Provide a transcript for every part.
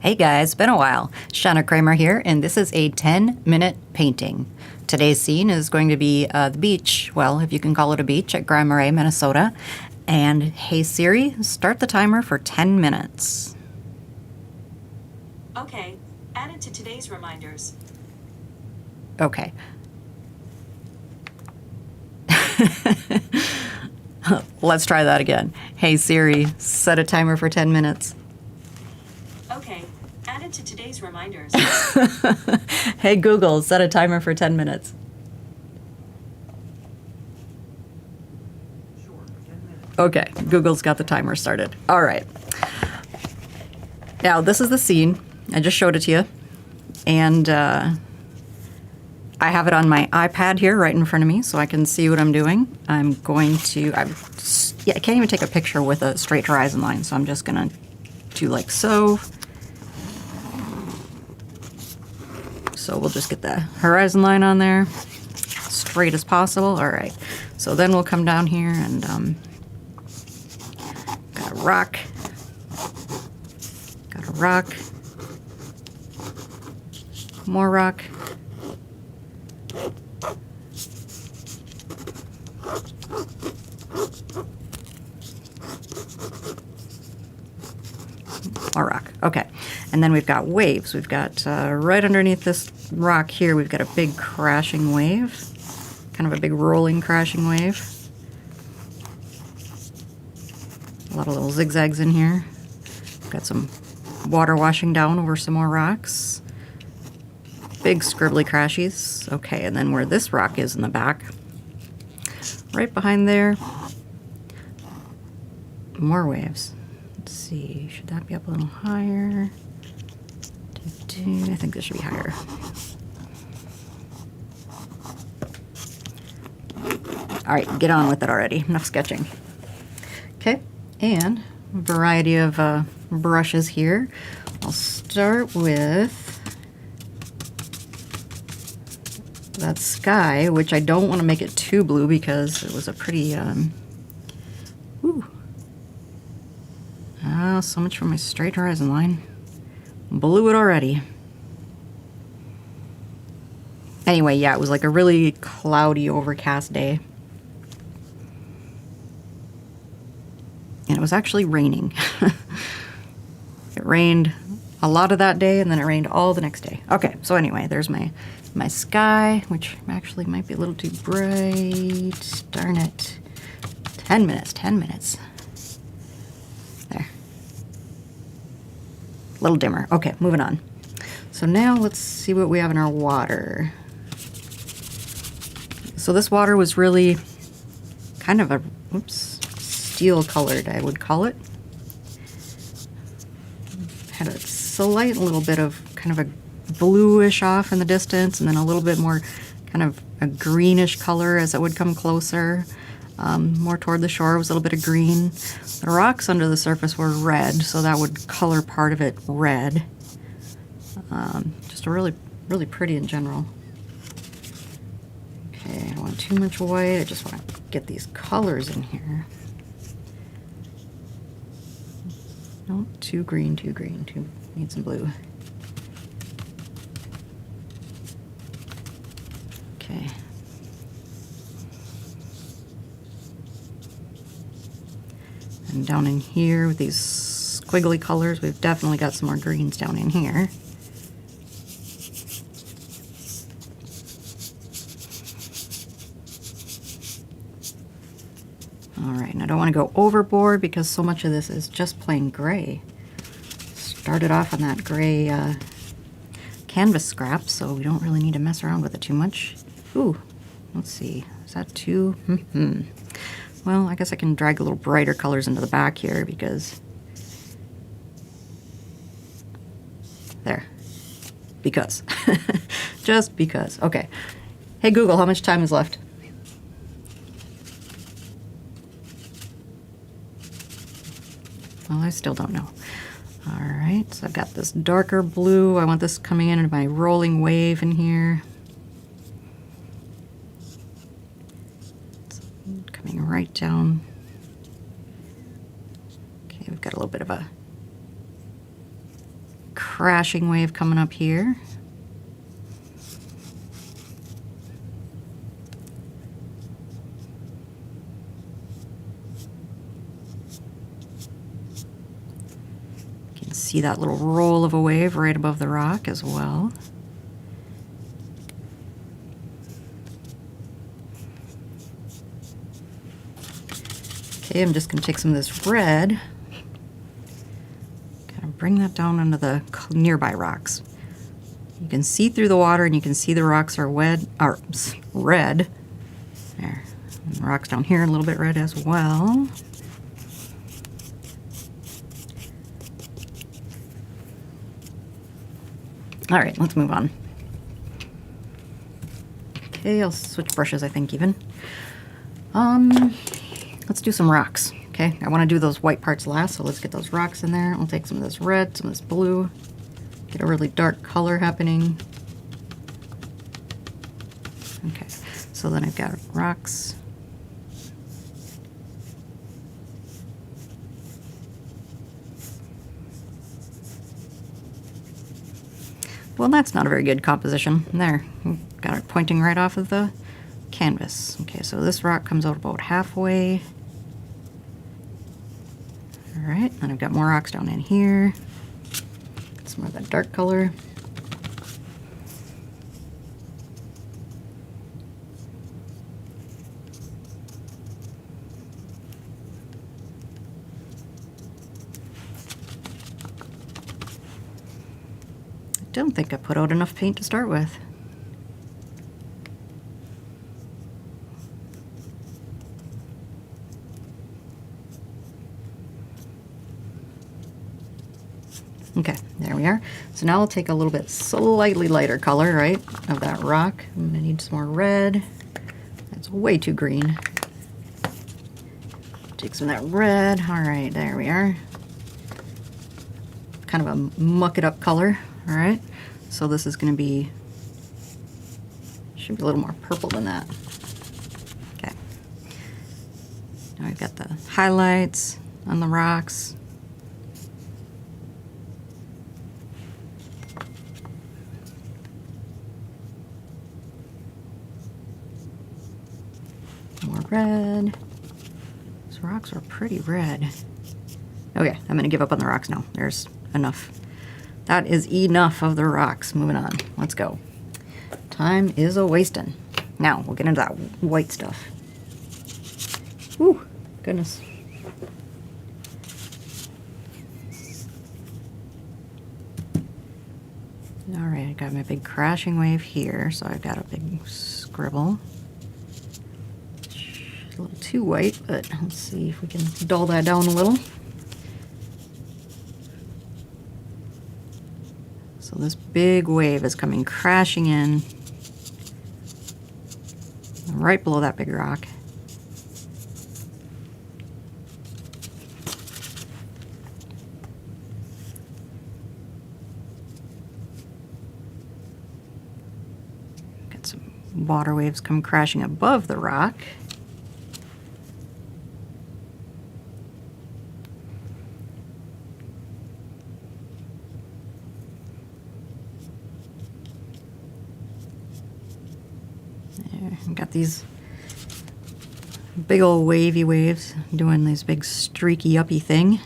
Hey guys, been a while. Shauna Kramer here, and this is a 10-minute painting. Today's scene is going to be the beach, well, if you can call it a beach, at Grand Marais, Minnesota. And hey Siri, start the timer for 10 minutes. Okay, added to today's reminders. Okay. Let's try that again. Hey Siri, set a timer for 10 minutes. Okay, added to today's reminders. Hey Google, set a timer for 10 minutes. Sure, 10 minutes. Okay, Google's got the timer started. All right. Now, this is the scene. I just showed it to you. And I have it on my iPad here right in front of me so I can see what I'm doing. I can't even take a picture with a straight horizon line, so I'm just going to do like so. So we'll just get the horizon line on there, straight as possible. All right. So then we'll come down here and got a rock. Got a rock. More rock. More rock. Okay. And then we've got waves. We've got right underneath this rock here, we've got a big crashing wave. Kind of a big rolling crashing wave. A lot of little zigzags in here. Got some water washing down over some more rocks. Big scribbly crashies. Okay, and then where this rock is in the back, right behind there, more waves. Let's see, should that be up a little higher? I think this should be higher. All right, get on with it already. Enough sketching. Okay, and a variety of brushes here. I'll start with that sky, which I don't want to make it too blue because it was a pretty, so much for my straight horizon line. Blew it already. Anyway, yeah, it was like a really cloudy, overcast day. And it was actually raining. It rained a lot of that day, and then it rained all the next day. Okay, so anyway, there's my sky, which actually might be a little too bright. Darn it. 10 minutes, 10 minutes. There. A little dimmer. Okay, moving on. So now let's see what we have in our water. So this water was really kind of a, steel colored, I would call it. Had a slight little bit of kind of a bluish off in the distance, and then a little bit more kind of a greenish color as it would come closer. More toward the shore was a little bit of green. The rocks under the surface were red, so that would color part of it red. Just a really, really pretty in general. Okay, I don't want too much white. I just want to get these colors in here. No, too green, need some blue. Okay. And down in here with these squiggly colors, we've definitely got some more greens down in here. All right, and I don't want to go overboard because so much of this is just plain gray. Started off on that gray canvas scrap, so we don't really need to mess around with it too much. Ooh, let's see, is that too? Well, I guess I can drag a little brighter colors into the back here because, there, because, just because. Okay, hey Google, how much time is left? Well, I still don't know. All right, so I've got this darker blue. I want this coming into my rolling wave in here. It's coming right down. Okay, we've got a little bit of a crashing wave coming up here. You can see that little roll of a wave right above the rock as well. Okay, I'm just going to take some of this red, kind of bring that down onto the nearby rocks. You can see through the water and you can see the rocks are red. There. And the rocks down here a little bit red as well. All right, let's move on. Okay, I'll switch brushes, I think, even. Let's do some rocks, okay? I want to do those white parts last, so let's get those rocks in there. I'll take some of this red, some of this blue, get a really dark color happening. Okay, so then I've got rocks. Well, that's not a very good composition. There, got it pointing right off of the canvas. Okay, so this rock comes out about halfway. All right, then I've got more rocks down in here. Some more of that dark color. I don't think I put out enough paint to start with. Okay, there we are. So now I'll take a little bit slightly lighter color, right, of that rock. I'm gonna need some more red. That's way too green. Take some of that red. All right, there we are. Kind of a muck it up color, all right? So this is gonna be, should be a little more purple than that. Okay. Now I've got the highlights on the rocks. More red. These rocks are pretty red. Okay, I'm gonna give up on the rocks now. There's enough. That is enough of the rocks. Moving on. Let's go. Time is a-wasting. Now, we'll get into that white stuff. Ooh, goodness. All right, I got my big crashing wave here, so I've got a big scribble. It's a little too white, but let's see if we can dull that down a little. So this big wave is coming crashing in right below that big rock. Got some water waves come crashing above the rock. Got these big old wavy waves doing these big streaky uppy thing.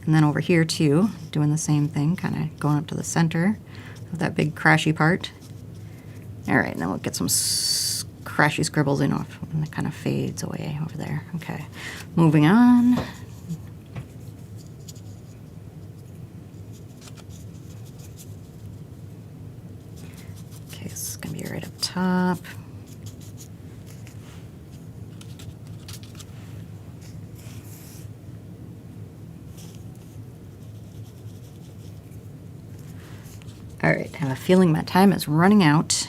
And then over here too, doing the same thing, kind of going up to the center of that big crashy part. All right, now we'll get some crashy scribbles in off, and it kind of fades away over there. Okay, moving on. Okay, this is gonna be right up top. All right, I have a feeling my time is running out.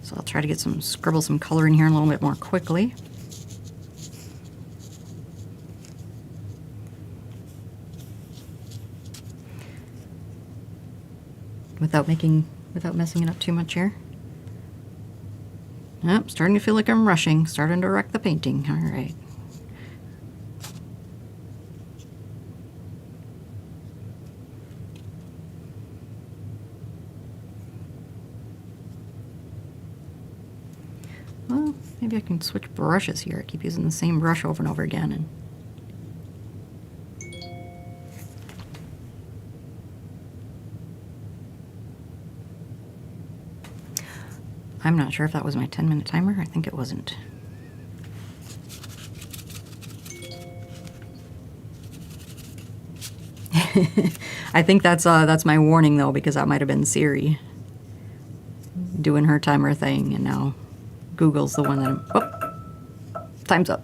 So I'll try to get scribble some color in here a little bit more quickly. Without messing it up too much here. Yep, starting to feel like I'm rushing, starting to wreck the painting. All right. Well, maybe I can switch brushes here. I keep using the same brush over and over again. And I'm not sure if that was my 10-minute timer. I think it wasn't. I think that's my warning though, because that might have been Siri doing her timer thing, and now Google's the one that I'm, oh, time's up.